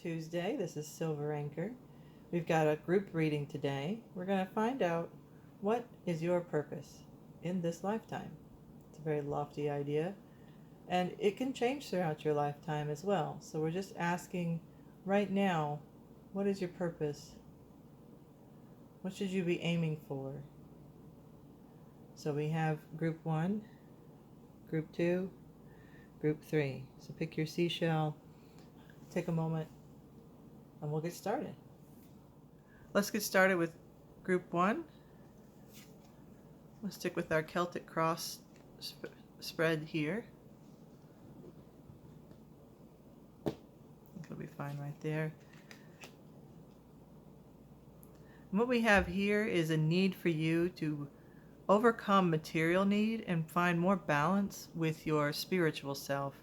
Tuesday. This is Silver Anchor. We've got a group reading today. We're going to find out what is your purpose in this lifetime. It's a very lofty idea, and it can change throughout your lifetime as well. So we're just asking right now, what is your purpose? What should you be aiming for? So we have group 1, group 2, group 3. So pick your seashell, take a moment, and we'll get started. Let's get started with group 1. We'll stick with our Celtic cross spread here. I think it'll be fine right there. And what we have here is a need for you to overcome material need and find more balance with your spiritual self.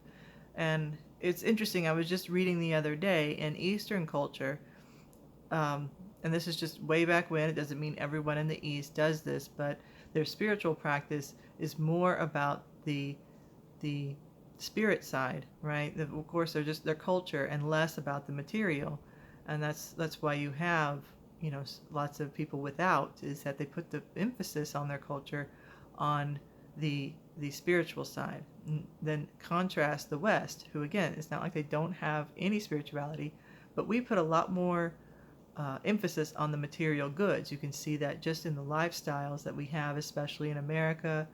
And it's interesting, I was just reading the other day in Eastern culture, and this is just way back when, it doesn't mean everyone in the East does this, but their spiritual practice is more about the spirit side, right? Of course, they're just their culture, and less about the material. And that's why you have, lots of people without, is that they put the emphasis on their culture on the spiritual side. Then contrast the West, who again, it's not like they don't have any spirituality, but we put a lot more emphasis on the material goods. You can see that just in the lifestyles that we have, especially in America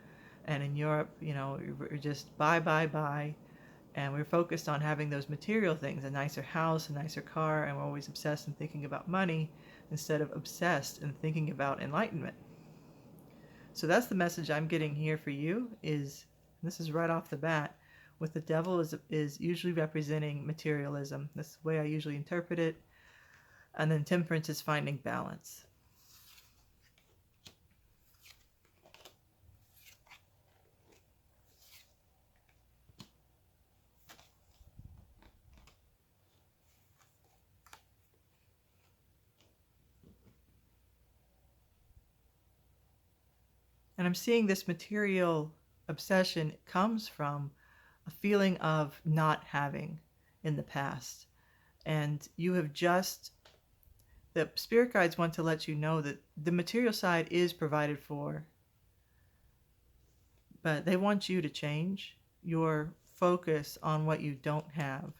and in Europe. We're just buy, and we're focused on having those material things, a nicer house, a nicer car, and we're always obsessed and thinking about money instead of obsessed and thinking about enlightenment. So that's the message I'm getting here for you. This is right off the bat, with the devil is usually representing materialism. That's the way I usually interpret it. And then temperance is finding balance. And I'm seeing this material obsession comes from a feeling of not having in the past. And the spirit guides want to let you know that the material side is provided for, but they want you to change your focus on what you don't have.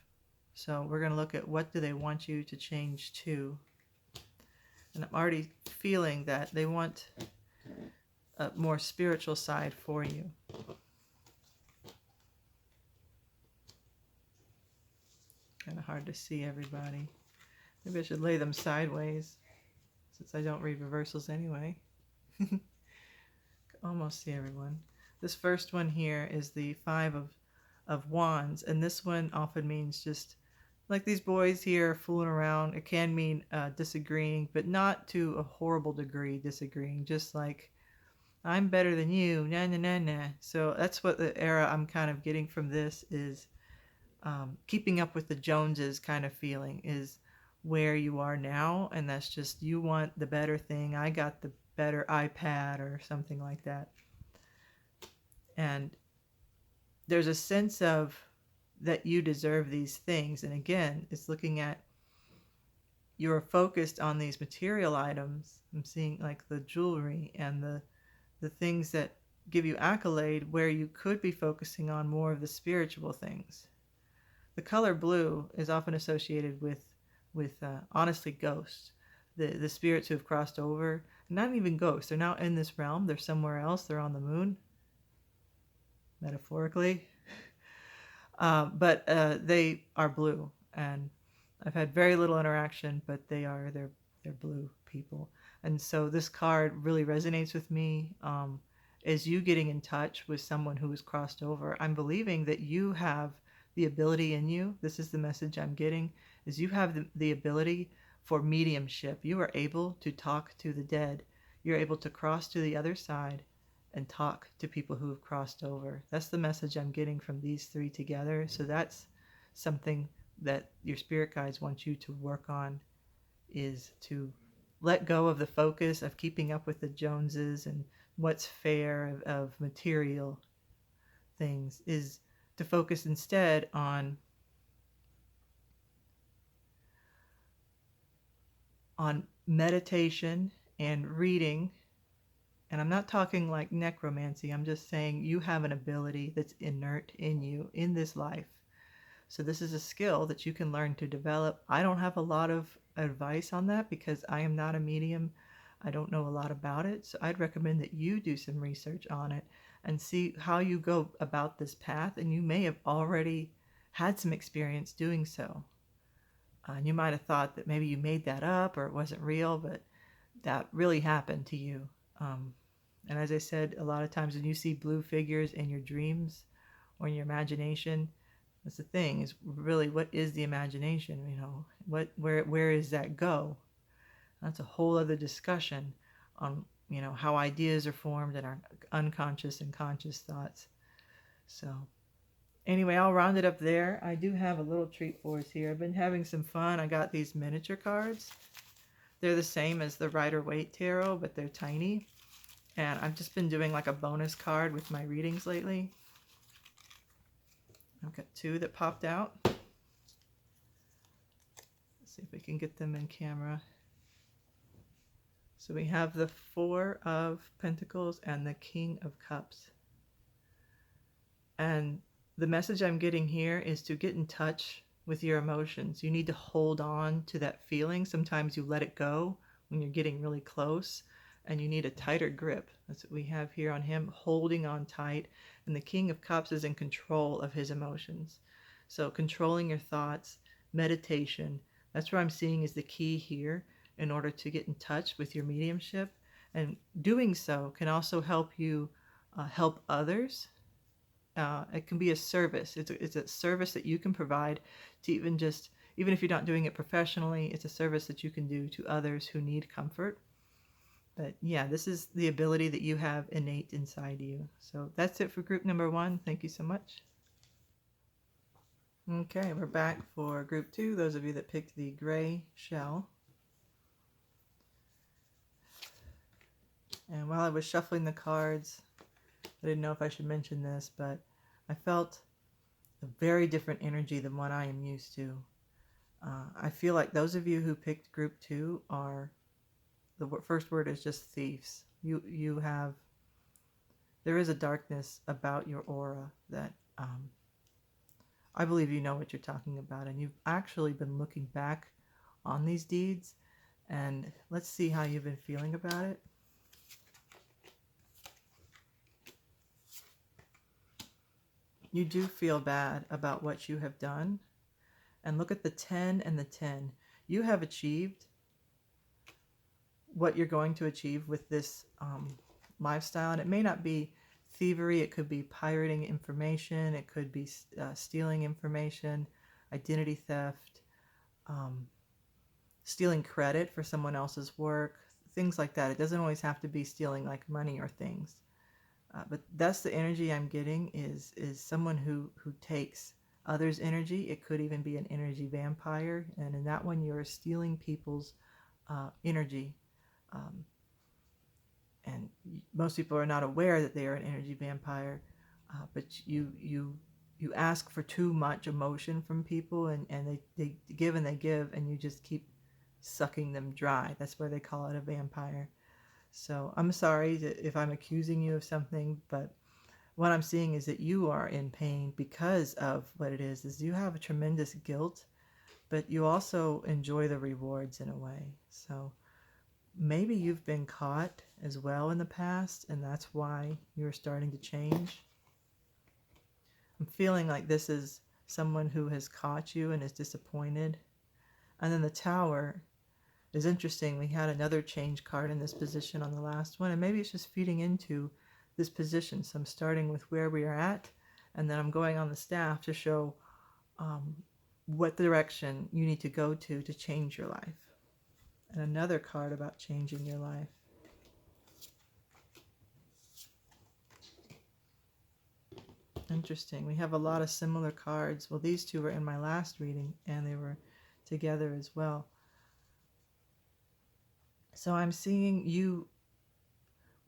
So we're going to look at what do they want you to change to. And I'm already feeling that they want a more spiritual side for you. Kind of hard to see everybody. Maybe I should lay them sideways, since I don't read reversals anyway. Almost see everyone. This first one here is the 5 of Wands, and this one often means just like these boys here fooling around. It can mean disagreeing, but not to a horrible degree disagreeing, just like, I'm better than you, nah, nah, nah, nah. So that's what the era I'm kind of getting from this is, keeping up with the Joneses kind of feeling is where you are now, and that's just, you want the better thing. I got the better iPad or something like that. And there's a sense of that you deserve these things. And again, it's looking at, you're focused on these material items. I'm seeing like the jewelry and the things that give you accolade, where you could be focusing on more of the spiritual things. The color blue is often associated with honestly, ghosts, the spirits who have crossed over. Not even ghosts, they're not in this realm, they're somewhere else, they're on the moon, metaphorically. But they are blue, and I've had very little interaction, but they're blue people. And so this card really resonates with me, as you getting in touch with someone who has crossed over. I'm believing that you have the ability in you. This is the message I'm getting, is you have the ability for mediumship. You are able to talk to the dead. You're able to cross to the other side and talk to people who have crossed over. That's the message I'm getting from these 3 together. So that's something that your spirit guides want you to work on, is to let go of the focus of keeping up with the Joneses and what's fair of material things, is to focus instead on on meditation and reading. And I'm not talking like necromancy. I'm just saying you have an ability that's inert in you in this life. So this is a skill that you can learn to develop. I don't have a lot of advice on that because I am not a medium. I don't know a lot about it. So I'd recommend that you do some research on it and see how you go about this path. And you may have already had some experience doing so. And you might have thought that maybe you made that up or it wasn't real, but that really happened to you. Um, and as I said, a lot of times when you see blue figures in your dreams or in your imagination, that's the thing, is really what is the imagination? Where does that go? That's a whole other discussion on how ideas are formed in our unconscious and conscious thoughts. So anyway, I'll round it up there. I do have a little treat for us here. I've been having some fun. I got these miniature cards. They're the same as the Rider-Waite Tarot, but they're tiny. And I've just been doing like a bonus card with my readings lately. I've got two that popped out. Let's see if we can get them in camera. So we have the Four of Pentacles and the King of Cups. And the message I'm getting here is to get in touch with your emotions. You need to hold on to that feeling. Sometimes you let it go when you're getting really close, and you need a tighter grip. That's what we have here on him, holding on tight. And the King of Cups is in control of his emotions. So controlling your thoughts, meditation, that's what I'm seeing is the key here in order to get in touch with your mediumship. And doing so can also help you help others. It can be a service. It's a service that you can provide to even if you're not doing it professionally, it's a service that you can do to others who need comfort. But yeah, this is the ability that you have innate inside you. So that's it for group number 1. Thank you so much. Okay, we're back for group 2, those of you that picked the gray shell. And while I was shuffling the cards, I didn't know if I should mention this, but I felt a very different energy than what I am used to. I feel like those of you who picked group 2 are, the first word is just thieves. There is a darkness about your aura that I believe you know what you're talking about, and you've actually been looking back on these deeds, and let's see how you've been feeling about it. You do feel bad about what you have done. And look at the 10 and the 10. You have achieved what you're going to achieve with this lifestyle. And it may not be thievery. It could be pirating information. It could be stealing information, identity theft, stealing credit for someone else's work, things like that. It doesn't always have to be stealing like money or things. But that's the energy I'm getting is someone who takes others' energy. It could even be an energy vampire. And in that one, you're stealing people's energy. And most people are not aware that they are an energy vampire. But you ask for too much emotion from people, and they give and they give, and you just keep sucking them dry. That's why they call it a vampire. So I'm sorry if I'm accusing you of something, but what I'm seeing is that you are in pain because of what it is you have a tremendous guilt, but you also enjoy the rewards in a way. So maybe you've been caught as well in the past, and that's why you're starting to change. I'm feeling like this is someone who has caught you and is disappointed. And then the Tower is interesting. We had another change card in this position on the last one, and maybe it's just feeding into this position. So I'm starting with where we are at, and then I'm going on the staff to show what direction you need to go to change your life. And another card about changing your life. Interesting. We have a lot of similar cards. Well, these two were in my last reading, and they were together as well. So I'm seeing you,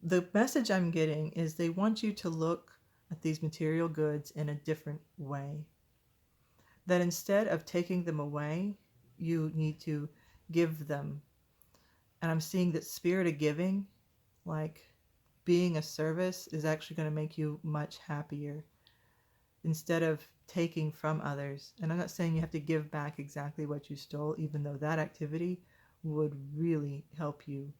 the message I'm getting is they want you to look at these material goods in a different way. That instead of taking them away, you need to give them. And I'm seeing that spirit of giving, like being a service, is actually going to make you much happier instead of taking from others. And I'm not saying you have to give back exactly what you stole, even though that activity would really help you.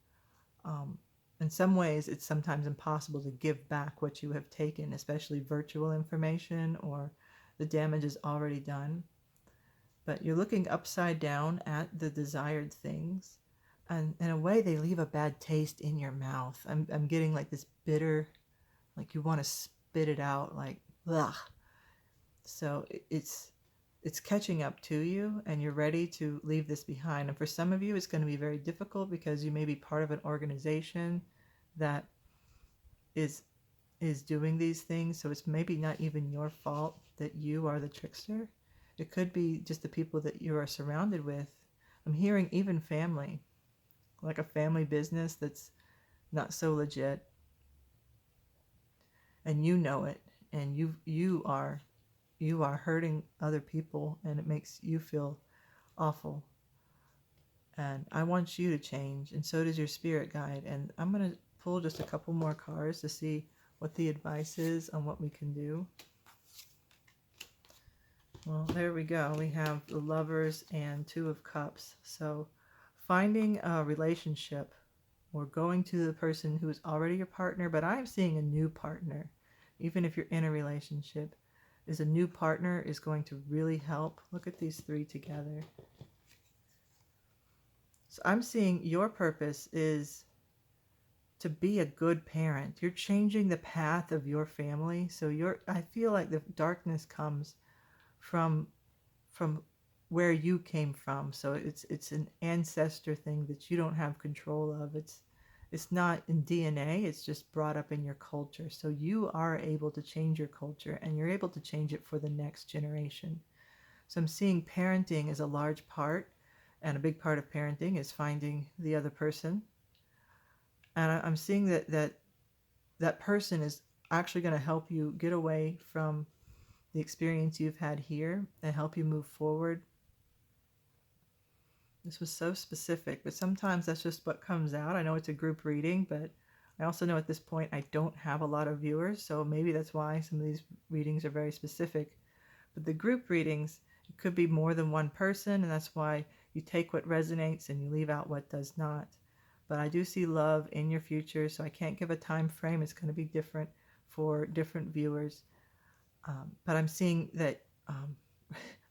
Um, in some ways, it's sometimes impossible to give back what you have taken, especially virtual information or the damage is already done. But you're looking upside down at the desired things, and in a way, they leave a bad taste in your mouth. I'm getting like this bitter, like you want to spit it out, like, ugh. So it's catching up to you, and you're ready to leave this behind. And for some of you, it's going to be very difficult because you may be part of an organization that is doing these things. So it's maybe not even your fault that you are the trickster. It could be just the people that you are surrounded with. I'm hearing even family, like a family business that's not so legit, and you know it, and you are hurting other people, and it makes you feel awful. And I want you to change, and so does your spirit guide. And I'm going to pull just a couple more cards to see what the advice is on what we can do. Well, there we go. We have the Lovers and Two of Cups. So finding a relationship or going to the person who is already your partner, but I'm seeing a new partner. Even if you're in a relationship, is a new partner is going to really help. Look at these three together. So I'm seeing your purpose is to be a good parent. You're changing the path of your family. So I feel like the darkness comes from where you came from. So it's an ancestor thing that you don't have control of. It's not in DNA, it's just brought up in your culture. So you are able to change your culture, and you're able to change it for the next generation. So I'm seeing parenting is a large part, and a big part of parenting is finding the other person. And I'm seeing that person is actually going to help you get away from the experience you've had here and help you move forward. This was so specific, but sometimes that's just what comes out. I know it's a group reading, but I also know at this point I don't have a lot of viewers, so maybe that's why some of these readings are very specific. But the group readings, it could be more than one person, and that's why you take what resonates and you leave out what does not. But I do see love in your future, so I can't give a time frame. It's going to be different for different viewers. But I'm seeing that I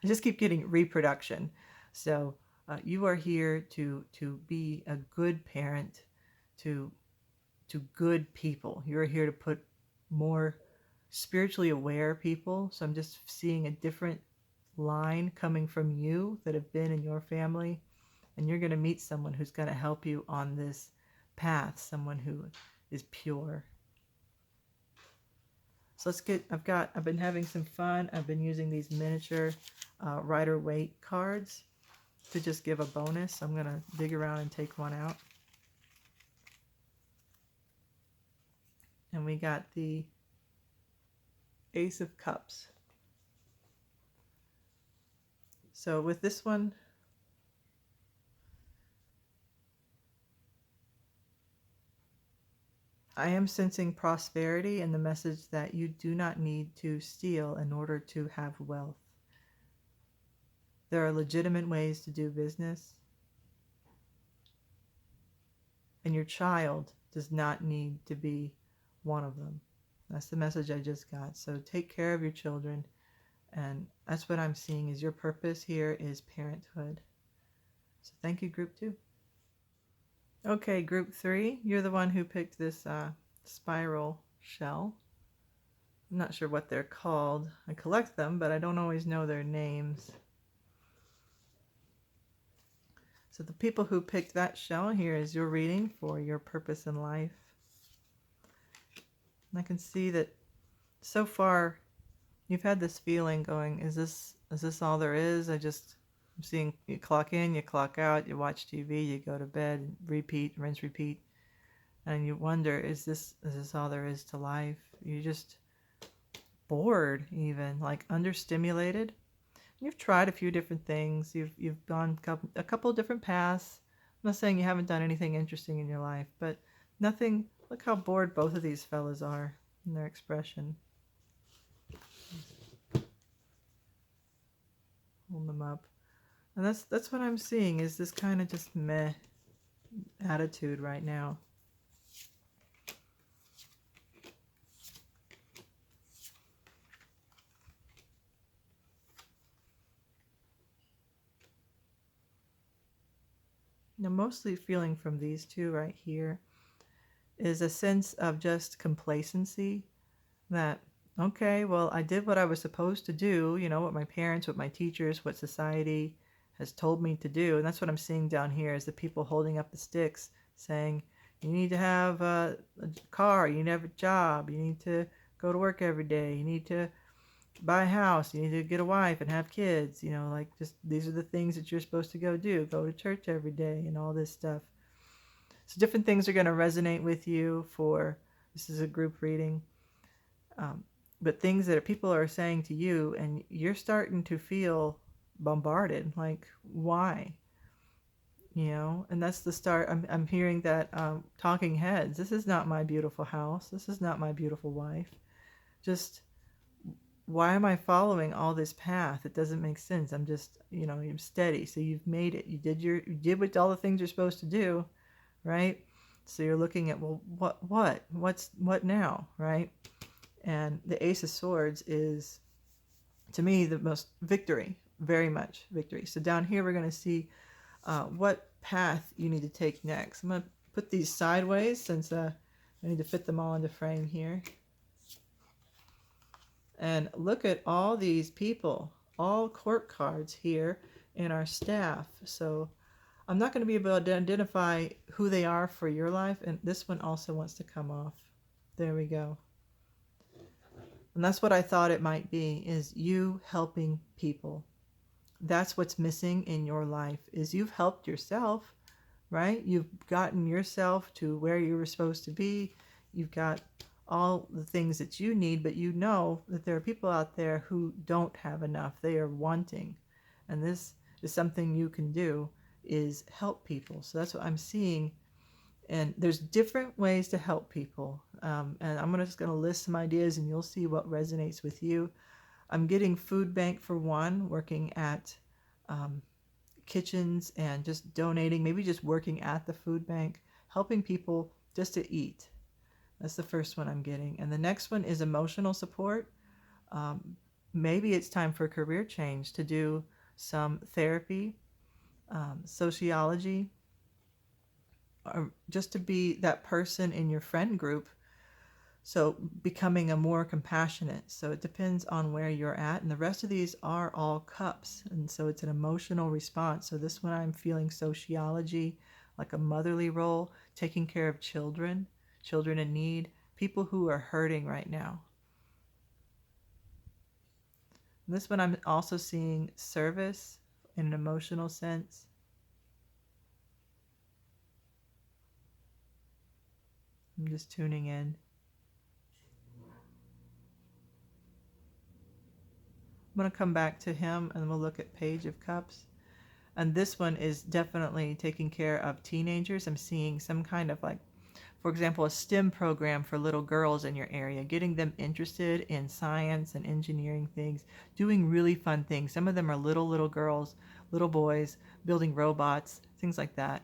just keep getting reproduction. So you are here to be a good parent to good people. You're here to put more spiritually aware people. So I'm just seeing a different line coming from you that have been in your family, and you're going to meet someone who's going to help you on this path, someone who is pure. So I've been having some fun. I've been using these miniature Rider-Waite cards to just give a bonus. I'm going to dig around and take one out. And we got the Ace of Cups. So with this one, I am sensing prosperity and the message that you do not need to steal in order to have wealth. There are legitimate ways to do business, and your child does not need to be one of them. That's the message I just got. So take care of your children, and that's what I'm seeing is your purpose here is parenthood. So thank you, Group 2. Okay, Group 3, you're the one who picked this spiral shell. I'm not sure what they're called. I collect them, but I don't always know their names. So the people who picked that shell, here is your reading for your purpose in life. And I can see that so far you've had this feeling going, is this all there is? I'm seeing you clock in, you clock out, you watch TV, you go to bed, repeat, rinse, repeat. And you wonder, is this all there is to life? You're just bored, even, like understimulated. You've tried a few different things. You've gone a couple of different paths, not saying you haven't done anything interesting in your life, but nothing. Look how bored both of these fellas are in their expression. Hold them up. And that's what I'm seeing, is this kind of just meh attitude right now. Now, mostly feeling from these two right here is a sense of just complacency that, okay, well, I did what I was supposed to do, what my parents, what my teachers, what society has told me to do. And that's what I'm seeing down here, is the people holding up the sticks saying, you need to have a car, you need to have a job, you need to go to work every day, you need to buy a house, you need to get a wife and have kids, like, just these are the things that you're supposed to go do, go to church every day and all this stuff. So different things are going to resonate with you for, this is a group reading, but things that people are saying to you, and you're starting to feel bombarded, like, why? And that's the start. I'm hearing that talking heads, this is not my beautiful house, this is not my beautiful wife. Just, why am I following all this path? It doesn't make sense. I'm just, I'm steady. So you've made it. You did what all the things you're supposed to do, right? So you're looking at, well, what now, right? And the Ace of Swords is, to me, the most victory, very much victory. So down here, we're going to see what path you need to take next. I'm going to put these sideways since I need to fit them all into frame here. And look at all these people, all court cards here in our staff. So I'm not going to be able to identify who they are for your life. And this one also wants to come off. There we go. And that's what I thought it might be, is you helping people. That's what's missing in your life, is you've helped yourself, right? You've gotten yourself to where you were supposed to be. You've got all the things that you need, but you know that there are people out there who don't have enough. They are wanting. And this is something you can do, is help people. So that's what I'm seeing. And there's different ways to help people. And I'm just going to list some ideas, and you'll see what resonates with you. I'm getting food bank for one, working at kitchens and just donating, maybe just working at the food bank, helping people just to eat. That's the first one I'm getting. And the next one is emotional support. Maybe it's time for a career change, to do some therapy, sociology, or just to be that person in your friend group. So becoming a more compassionate. So it depends on where you're at. And the rest of these are all cups. And so it's an emotional response. So this one, I'm feeling sociology, like a motherly role, taking care of children in need, people who are hurting right now. And this one, I'm also seeing service in an emotional sense. I'm just tuning in. I'm going to come back to him, and we'll look at Page of Cups. And this one is definitely taking care of teenagers. I'm seeing some kind of, like, for example, a STEM program for little girls in your area, getting them interested in science and engineering things, doing really fun things. Some of them are little girls, little boys, building robots, things like that,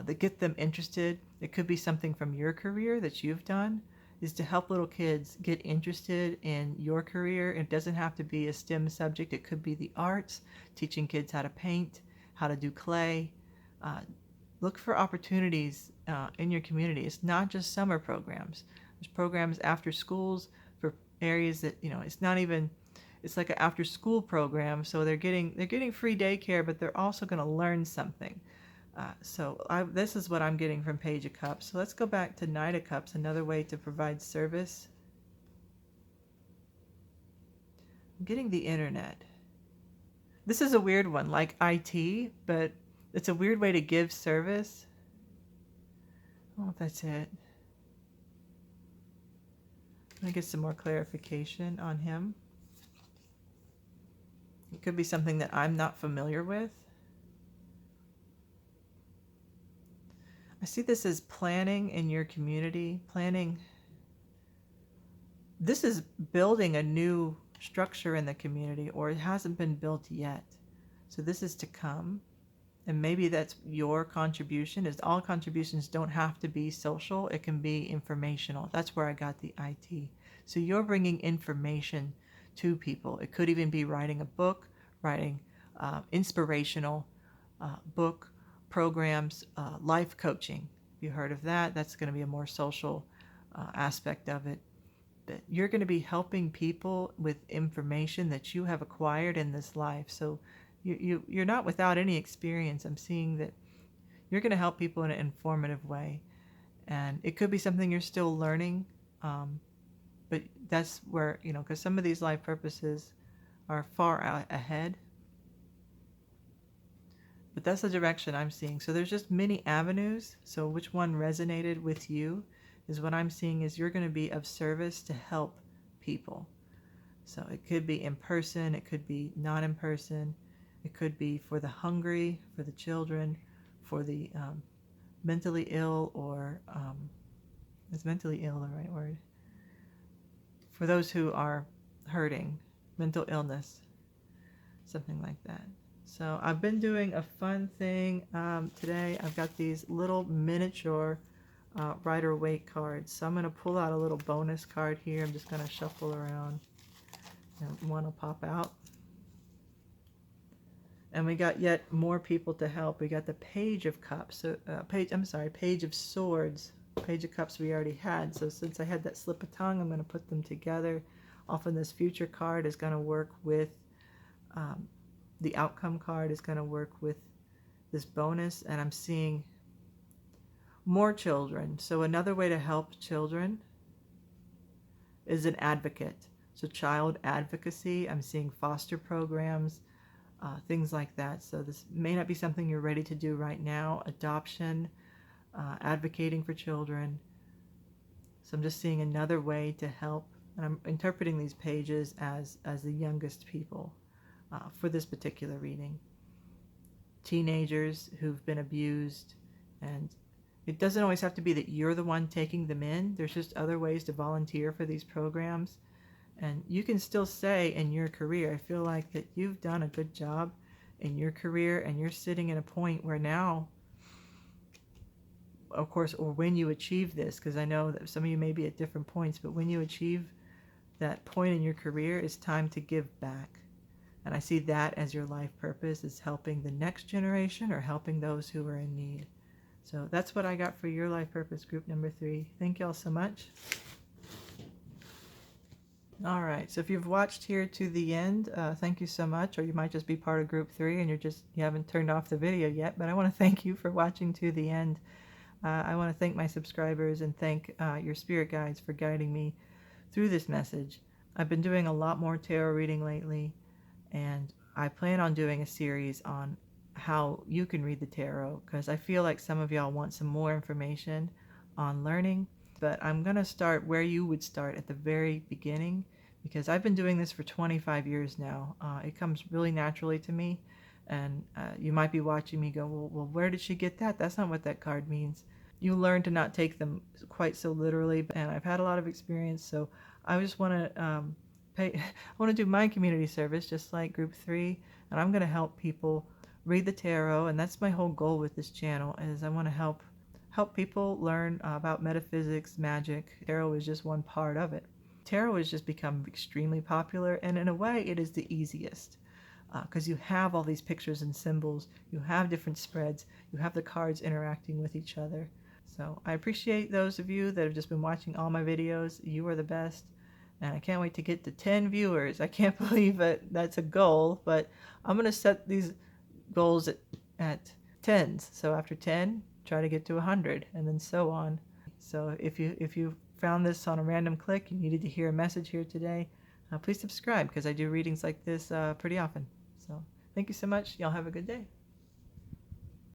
that get them interested. It could be something from your career that you've done, is to help little kids get interested in your career. It doesn't have to be a STEM subject. It could be the arts, teaching kids how to paint, how to do clay. Look for opportunities in your community. It's not just summer programs. There's programs after schools for areas that, it's not even, it's like an after school program. So they're getting free daycare, but they're also going to learn something. This is what I'm getting from Page of Cups. So let's go back to Knight of Cups, another way to provide service. I'm getting the internet. This is a weird one, like IT, but it's a weird way to give service. I don't know if that's it. Let me get some more clarification on him. It could be something that I'm not familiar with. I see this as planning in your community, planning. This is building a new structure in the community, or it hasn't been built yet. So this is to come. And maybe that's your contribution. Is all contributions don't have to be social. It can be informational. That's where I got the IT. So you're bringing information to people. It could even be writing a book, writing inspirational book programs, life coaching. If you heard of that, that's going to be a more social aspect of it. That you're going to be helping people with information that you have acquired in this life. So you're not without any experience. I'm seeing that you're going to help people in an informative way. And it could be something you're still learning, but that's where, because some of these life purposes are far ahead. But that's the direction I'm seeing. So there's just many avenues. So which one resonated with you is what I'm seeing is you're going to be of service to help people. So it could be in person, it could be not in person, it could be for the hungry, for the children, for the mentally ill, or is mentally ill the right word? For those who are hurting, mental illness, something like that. So I've been doing a fun thing today. I've got these little miniature Rider-Waite cards. So I'm going to pull out a little bonus card here. I'm just going to shuffle around and one will pop out. And we got yet more people to help. We got the Page of Cups. So Page of Swords. Page of Cups we already had. So since I had that slip of tongue, I'm going to put them together. Often this future card is going to work with the outcome card is going to work with this bonus, and I'm seeing more children. So another way to help children is an advocate. So child advocacy, I'm seeing foster programs, things like that. So this may not be something you're ready to do right now. Adoption, advocating for children. So I'm just seeing another way to help, and I'm interpreting these pages as the youngest people for this particular reading. Teenagers who've been abused, and it doesn't always have to be that you're the one taking them in. There's just other ways to volunteer for these programs. And you can still say in your career, I feel like that you've done a good job in your career, and you're sitting at a point where now, of course, or when you achieve this, because I know that some of you may be at different points, but when you achieve that point in your career, it's time to give back. And I see that as your life purpose, is helping the next generation or helping those who are in need. So that's what I got for your life purpose, group number 3. Thank y'all so much. All right, so if you've watched here to the end, thank you so much. Or you might just be part of group 3 and you haven't turned off the video yet, but I want to thank you for watching to the end. I want to thank my subscribers and thank your spirit guides for guiding me through this message. I've been doing a lot more tarot reading lately, and I plan on doing a series on how you can read the tarot, because I feel like some of y'all want some more information on learning. But I'm going to start where you would start at the very beginning, because I've been doing this for 25 years now. It comes really naturally to me, and you might be watching me go, well, where did she get that? That's not what that card means. You learn to not take them quite so literally, and I've had a lot of experience, so I just want to I want to do my community service just like group 3, and I'm going to help people read the tarot, and that's my whole goal with this channel, is I want to help people learn about metaphysics, magic. Tarot is just one part of it. Tarot has just become extremely popular, and in a way it is the easiest, because you have all these pictures and symbols, you have different spreads, you have the cards interacting with each other. So I appreciate those of you that have just been watching all my videos. You are the best. And I can't wait to get to 10 viewers. I can't believe that that's a goal, but I'm going to set these goals at 10s. So after 10, try to get to 100, and then so on. So if you found this on a random click, you needed to hear a message here today, please subscribe, because I do readings like this pretty often. So thank you so much. Y'all have a good day.